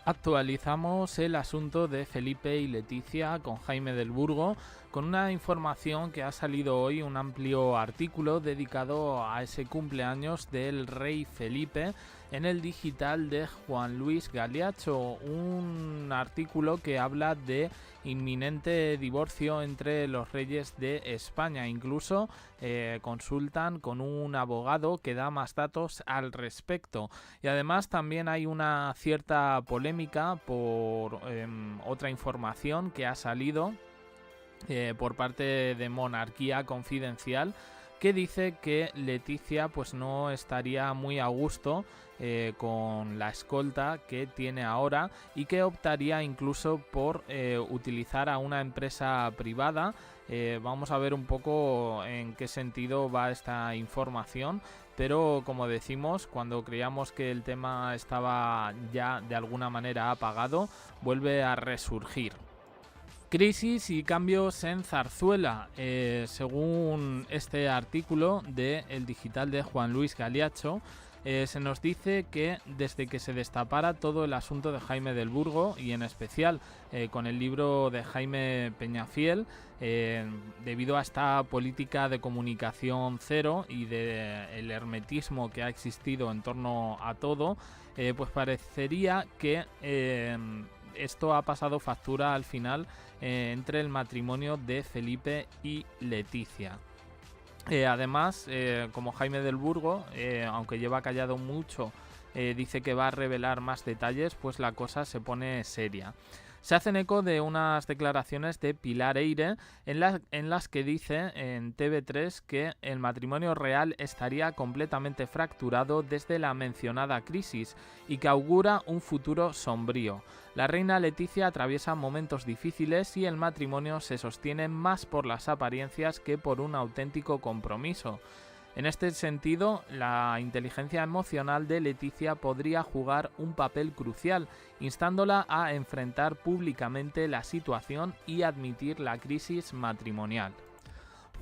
Actualizamos el asunto de Felipe y Leticia con Jaime del Burgo, con una información que ha salido hoy, un amplio artículo dedicado a ese cumpleaños del rey Felipe en el digital de Juan Luis Galiacho, un artículo que habla de inminente divorcio entre los reyes de España. Incluso consultan con un abogado que da más datos al respecto. Y además también hay una cierta polémica por otra información que ha salido por parte de Monarquía Confidencial, que dice que Leticia pues no estaría muy a gusto con la escolta que tiene ahora y que optaría incluso por utilizar a una empresa privada. Vamos a ver un poco en qué sentido va esta información, pero como decimos, cuando creíamos que el tema estaba ya de alguna manera apagado, vuelve a resurgir. Crisis y cambios en Zarzuela. Según este artículo de El Digital de Juan Luis Galiacho, se nos dice que desde que se destapara todo el asunto de Jaime del Burgo, y en especial con el libro de Jaime Peñafiel, debido a esta política de comunicación cero y del hermetismo que ha existido en torno a todo, pues parecería que esto ha pasado factura al final entre el matrimonio de Felipe y Leticia. Además, como Jaime del Burgo, aunque lleva callado mucho, dice que va a revelar más detalles, pues la cosa se pone seria. Se hacen eco de unas declaraciones de Pilar Eyre en las que dice en TV3 que el matrimonio real estaría completamente fracturado desde la mencionada crisis y que augura un futuro sombrío. La reina Leticia atraviesa momentos difíciles y el matrimonio se sostiene más por las apariencias que por un auténtico compromiso. En este sentido, la inteligencia emocional de Leticia podría jugar un papel crucial, instándola a enfrentar públicamente la situación y admitir la crisis matrimonial.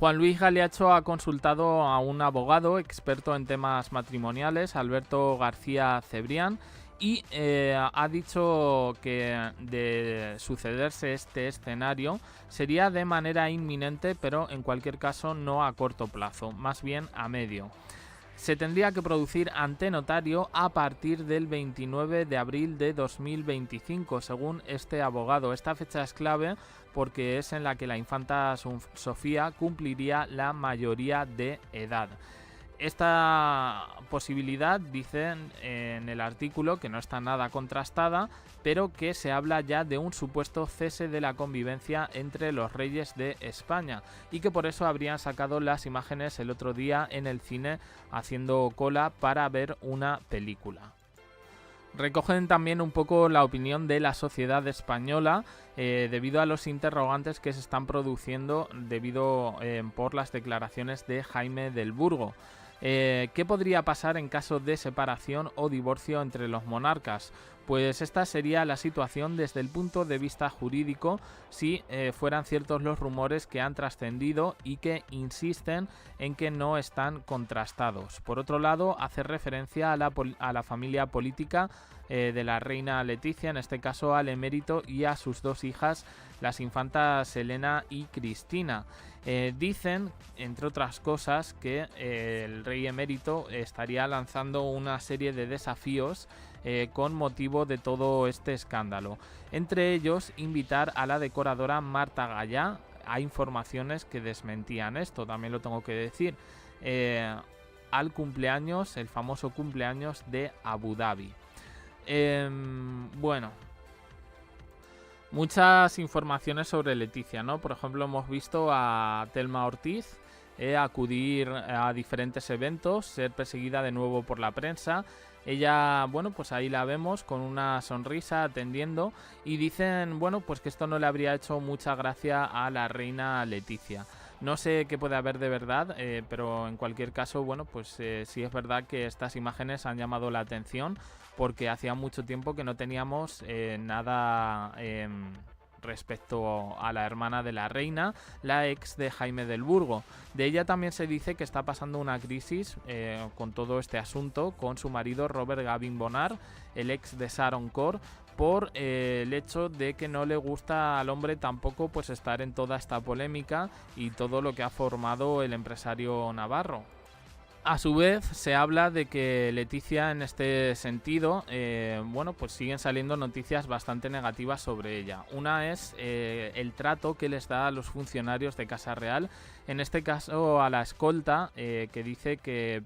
Juan Luis Galiacho ha consultado a un abogado experto en temas matrimoniales, Alberto García Cebrián, y ha dicho que de sucederse este escenario sería de manera inminente, pero en cualquier caso no a corto plazo, más bien a medio. Se tendría que producir ante notario a partir del 29 de abril de 2025, según este abogado. Esta fecha es clave porque es en la que la infanta Sofía cumpliría la mayoría de edad. Esta posibilidad, dicen en el artículo, que no está nada contrastada, pero que se habla ya de un supuesto cese de la convivencia entre los reyes de España y que por eso habrían sacado las imágenes el otro día en el cine haciendo cola para ver una película. Recogen también un poco la opinión de la sociedad española debido a los interrogantes que se están produciendo por las declaraciones de Jaime del Burgo. ¿Qué podría pasar en caso de separación o divorcio entre los monarcas? Pues esta sería la situación desde el punto de vista jurídico si fueran ciertos los rumores que han trascendido y que insisten en que no están contrastados. Por otro lado, hace referencia a la familia política de la reina Leticia, en este caso al emérito y a sus dos hijas, las infantas Elena y Cristina. Dicen, entre otras cosas, que el rey emérito estaría lanzando una serie de desafíos con motivo de todo este escándalo. Entre ellos, invitar a la decoradora Marta Gallá. Hay informaciones que desmentían esto, también lo tengo que decir, al cumpleaños, el famoso cumpleaños de Abu Dhabi. Bueno, muchas informaciones sobre Leticia, ¿no? Por ejemplo, hemos visto a Thelma Ortiz acudir a diferentes eventos, ser perseguida de nuevo por la prensa. Ella, bueno, pues ahí la vemos con una sonrisa atendiendo y dicen, bueno, pues que esto no le habría hecho mucha gracia a la reina Leticia. No sé qué puede haber de verdad, pero en cualquier caso, bueno, pues sí es verdad que estas imágenes han llamado la atención porque hacía mucho tiempo que no teníamos nada respecto a la hermana de la reina, la ex de Jaime del Burgo. De ella también se dice que está pasando una crisis con todo este asunto con su marido Robert Gavin Bonnar, el ex de Sharon Corr, por el hecho de que no le gusta al hombre tampoco pues estar en toda esta polémica y todo lo que ha formado el empresario navarro. A su vez, se habla de que Leticia, en este sentido, bueno, pues siguen saliendo noticias bastante negativas sobre ella. Una es el trato que les da a los funcionarios de Casa Real, en este caso a la escolta, que dice que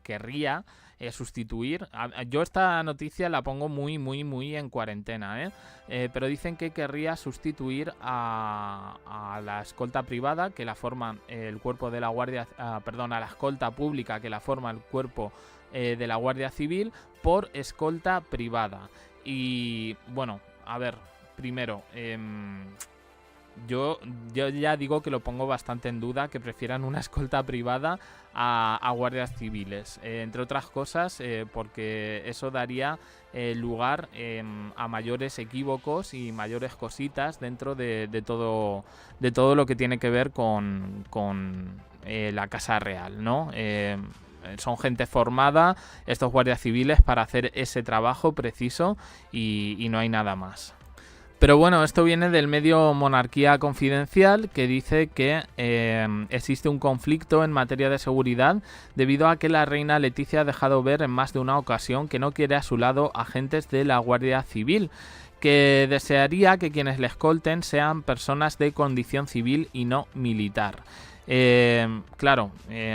querría sustituir. Yo esta noticia la pongo muy en cuarentena, pero dicen que querría sustituir a la escolta privada, que la forman el cuerpo de la Guardia, a la escolta pública, que la forma el cuerpo de la Guardia Civil, por escolta privada. Y bueno, a ver, primero, yo ya digo que lo pongo bastante en duda, que prefieran una escolta privada a guardias civiles, entre otras cosas porque eso daría lugar a mayores equívocos y mayores cositas dentro de todo lo que tiene que ver con la Casa Real, ¿no? Son gente formada, estos guardias civiles, para hacer ese trabajo preciso y no hay nada más. Pero bueno, esto viene del medio Monarquía Confidencial, que dice que existe un conflicto en materia de seguridad debido a que la reina Leticia ha dejado ver en más de una ocasión que no quiere a su lado agentes de la Guardia Civil, que desearía que quienes le escolten sean personas de condición civil y no militar. Claro,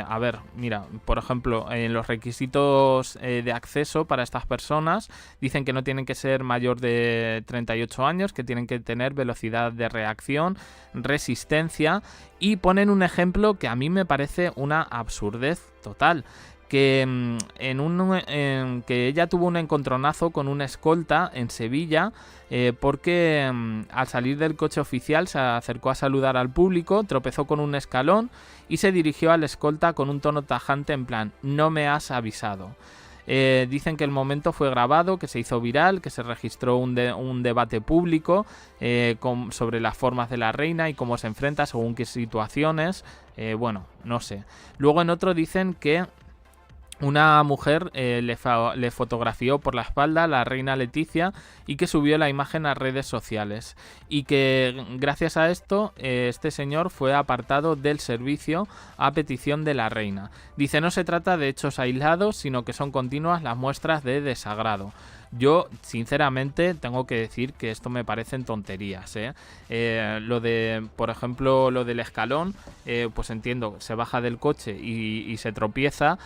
a ver, mira, por ejemplo, en los requisitos de acceso para estas personas dicen que no tienen que ser mayor de 38 años, que tienen que tener velocidad de reacción, resistencia, y ponen un ejemplo que a mí me parece una absurdez total. Que que ella tuvo un encontronazo con una escolta en Sevilla porque al salir del coche oficial se acercó a saludar al público, tropezó con un escalón y se dirigió al escolta con un tono tajante en plan: no me has avisado. Dicen que el momento fue grabado, que se hizo viral, que se registró un debate público sobre las formas de la reina y cómo se enfrenta según qué situaciones. Bueno, no sé. Luego en otro dicen que una mujer le fotografió por la espalda a la reina Leticia y que subió la imagen a redes sociales, y que gracias a esto este señor fue apartado del servicio a petición de la reina. Dice: no se trata de hechos aislados, sino que son continuas las muestras de desagrado. Yo, sinceramente, tengo que decir que esto me parecen tonterías, lo de, por ejemplo, lo del escalón, pues entiendo, se baja del coche y se tropieza,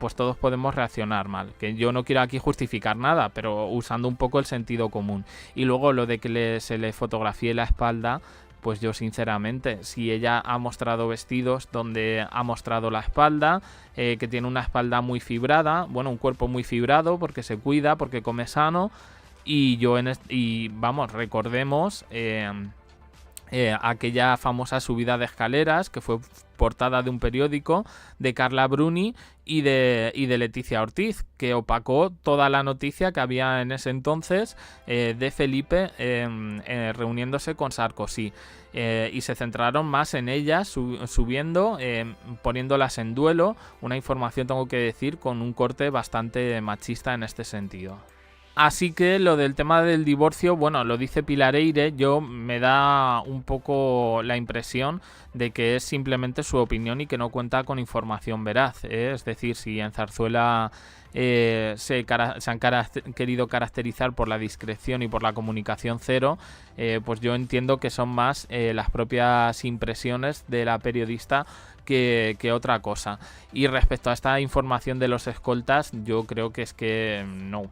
pues todos podemos reaccionar mal. Que yo no quiero aquí justificar nada, pero usando un poco el sentido común. Y luego lo de que se le fotografíe la espalda, pues yo sinceramente, si ella ha mostrado vestidos donde ha mostrado la espalda, que tiene una espalda muy fibrada, bueno, un cuerpo muy fibrado porque se cuida, porque come sano, y vamos, recordemos aquella famosa subida de escaleras que fue portada de un periódico de Carla Bruni y de Leticia Ortiz, que opacó toda la noticia que había en ese entonces de Felipe reuniéndose con Sarkozy, y se centraron más en ellas subiendo, poniéndolas en duelo, una información, tengo que decir, con un corte bastante machista en este sentido. Así que lo del tema del divorcio, bueno, lo dice Pilar Eyre, yo me da un poco la impresión de que es simplemente su opinión y que no cuenta con información veraz, es decir, si en Zarzuela se han querido caracterizar por la discreción y por la comunicación cero, pues yo entiendo que son más las propias impresiones de la periodista que otra cosa. Y respecto a esta información de los escoltas, yo creo que es que no,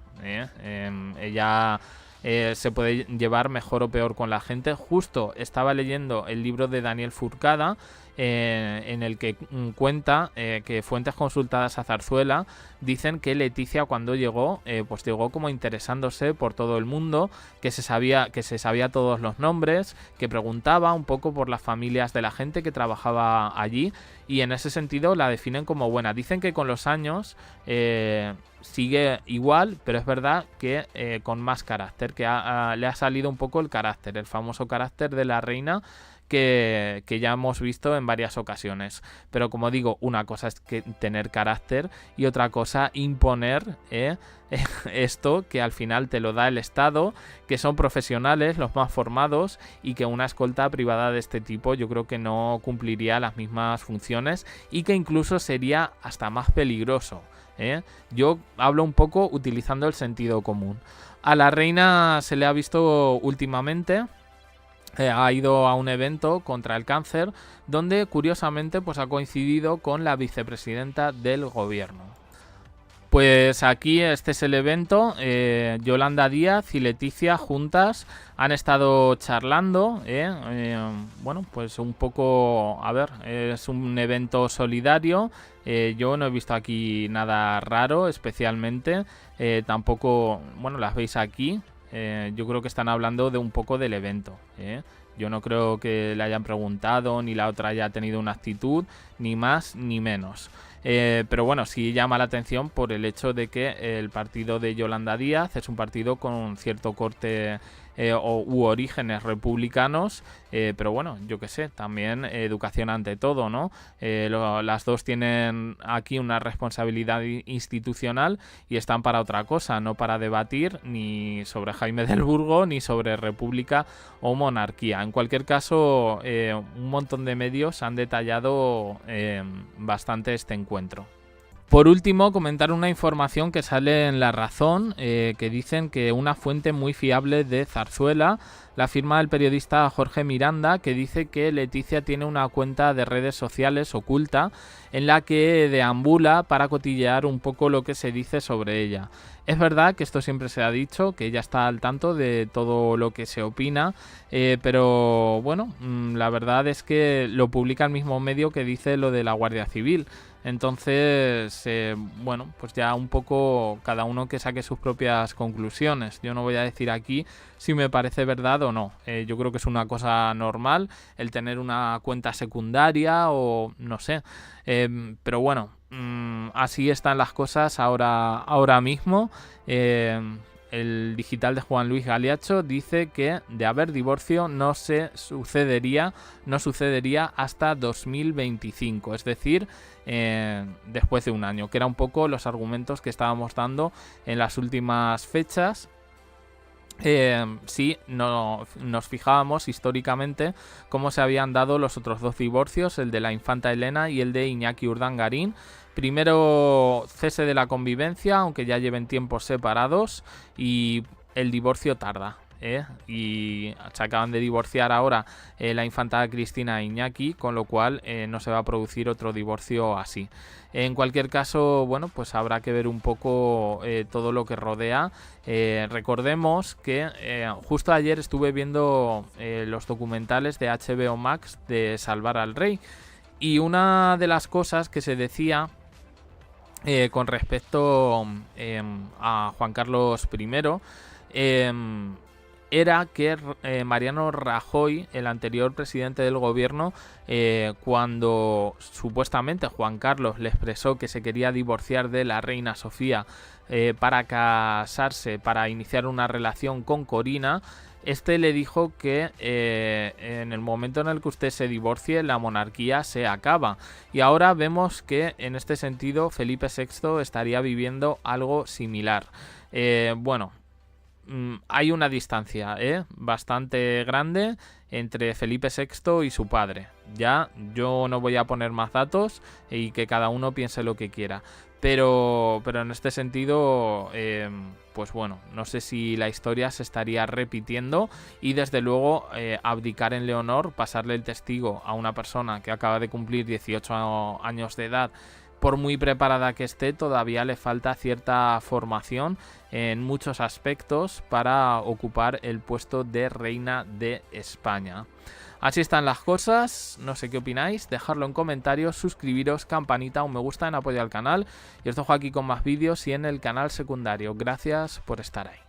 ella se puede llevar mejor o peor con la gente. Justo estaba leyendo el libro de Daniel Furcada, en el que cuenta que fuentes consultadas a Zarzuela dicen que Leticia, cuando llegó, pues llegó como interesándose por todo el mundo, que se sabía todos los nombres, que preguntaba un poco por las familias de la gente que trabajaba allí, y en ese sentido la definen como buena. Dicen que con los años sigue igual, pero es verdad que con más carácter, que le ha salido un poco el carácter, el famoso carácter de la reina, que ya hemos visto en varias ocasiones. Pero como digo, una cosa es que tener carácter y otra cosa imponer esto que al final te lo da el Estado, que son profesionales, los más formados, y que una escolta privada de este tipo yo creo que no cumpliría las mismas funciones y que incluso sería hasta más peligroso. Yo hablo un poco utilizando el sentido común. A la reina se le ha visto últimamente, ha ido a un evento contra el cáncer, donde curiosamente pues ha coincidido con la vicepresidenta del gobierno. Pues aquí este es el evento. Yolanda Díaz y Leticia juntas han estado charlando. Bueno, pues un poco, a ver, es un evento solidario. Yo no he visto aquí nada raro especialmente. Tampoco, bueno, las veis aquí. Yo creo que están hablando de un poco del evento. Yo no creo que le hayan preguntado, ni la otra haya tenido una actitud, ni más ni menos. Pero bueno, sí llama la atención por el hecho de que el partido de Yolanda Díaz es un partido con cierto corte u orígenes republicanos, pero bueno, yo qué sé, también educación ante todo, ¿no? Las dos tienen aquí una responsabilidad institucional y están para otra cosa, no para debatir ni sobre Jaime del Burgo ni sobre república o monarquía. En cualquier caso, un montón de medios han detallado bastante este encuentro. Por último, comentar una información que sale en La Razón, que dicen que una fuente muy fiable de Zarzuela la afirma el periodista Jorge Miranda, que dice que Leticia tiene una cuenta de redes sociales oculta en la que deambula para cotillear un poco lo que se dice sobre ella. Es verdad que esto siempre se ha dicho, que ella está al tanto de todo lo que se opina, pero bueno, la verdad es que lo publica el mismo medio que dice lo de la Guardia Civil. Entonces, bueno, pues ya un poco cada uno que saque sus propias conclusiones. Yo no voy a decir aquí si me parece verdad o no. Yo creo que es una cosa normal el tener una cuenta secundaria o no sé. Pero bueno, así están las cosas ahora mismo. El digital de Juan Luis Galiacho dice que de haber divorcio no sucedería hasta 2025, es decir, después de un año, que era un poco los argumentos que estábamos dando en las últimas fechas. Si no, nos fijábamos históricamente cómo se habían dado los otros dos divorcios, el de la infanta Elena y el de Iñaki Urdangarín. Primero cese de la convivencia, aunque ya lleven tiempos separados, y el divorcio tarda. Y se acaban de divorciar ahora la infanta Cristina e Iñaki, con lo cual no se va a producir otro divorcio así. En cualquier caso, bueno, pues habrá que ver un poco todo lo que rodea. Recordemos que justo ayer estuve viendo los documentales de HBO Max de Salvar al Rey, y una de las cosas que se decía con respecto a Juan Carlos I era que Mariano Rajoy, el anterior presidente del gobierno, cuando supuestamente Juan Carlos le expresó que se quería divorciar de la reina Sofía para casarse, para iniciar una relación con Corina, este le dijo que en el momento en el que usted se divorcie, la monarquía se acaba. Y ahora vemos que en este sentido Felipe VI estaría viviendo algo similar. Bueno, hay una distancia bastante grande entre Felipe VI y su padre. Ya yo no voy a poner más datos y que cada uno piense lo que quiera. Pero en este sentido, pues bueno, no sé si la historia se estaría repitiendo y desde luego abdicar en Leonor, pasarle el testigo a una persona que acaba de cumplir 18 años de edad, por muy preparada que esté, todavía le falta cierta formación en muchos aspectos para ocupar el puesto de reina de España. Así están las cosas, no sé qué opináis, dejadlo en comentarios, suscribiros, campanita, un me gusta en apoyo al canal, y os dejo aquí con más vídeos y en el canal secundario. Gracias por estar ahí.